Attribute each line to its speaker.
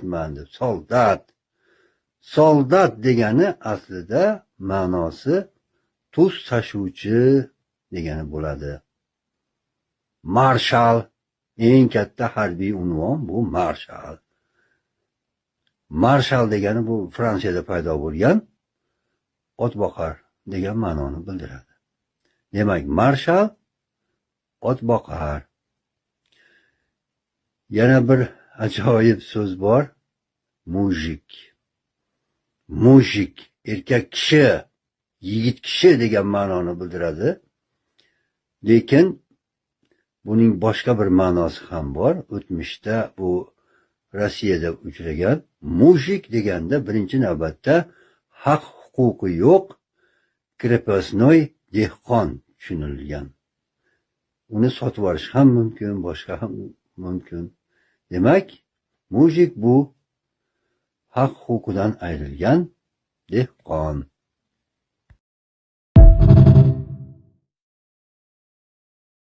Speaker 1: mandi, soldat. Soldat degani aslida ma'nosi tuz tashuvchi degani bo'ladi. Marshal, eng katta harbiy unvon bu marshal. Marshal degani bu Fransiyada paydo bo'lgan otboqar degan ma'noni bildiradi. Demak, marshal otboqar. Yana bir ajoyib so'z bor. Mujik. Mujik, erkak kishi, yigit kishi degan ma'noni bildiradi. Lekin buning boshqa bir ma'nosi ham bor. O'tmishda bu Rossiyada uchragan. Mujik deganda birinchi navbatda haq huquqi yo'q krepostnoy dehqon tushunilgan. Uni sotib olish ham mumkin, boshqa ham mumkin. Demak, mujik bu haq huquqidan ayrilgan dehqon.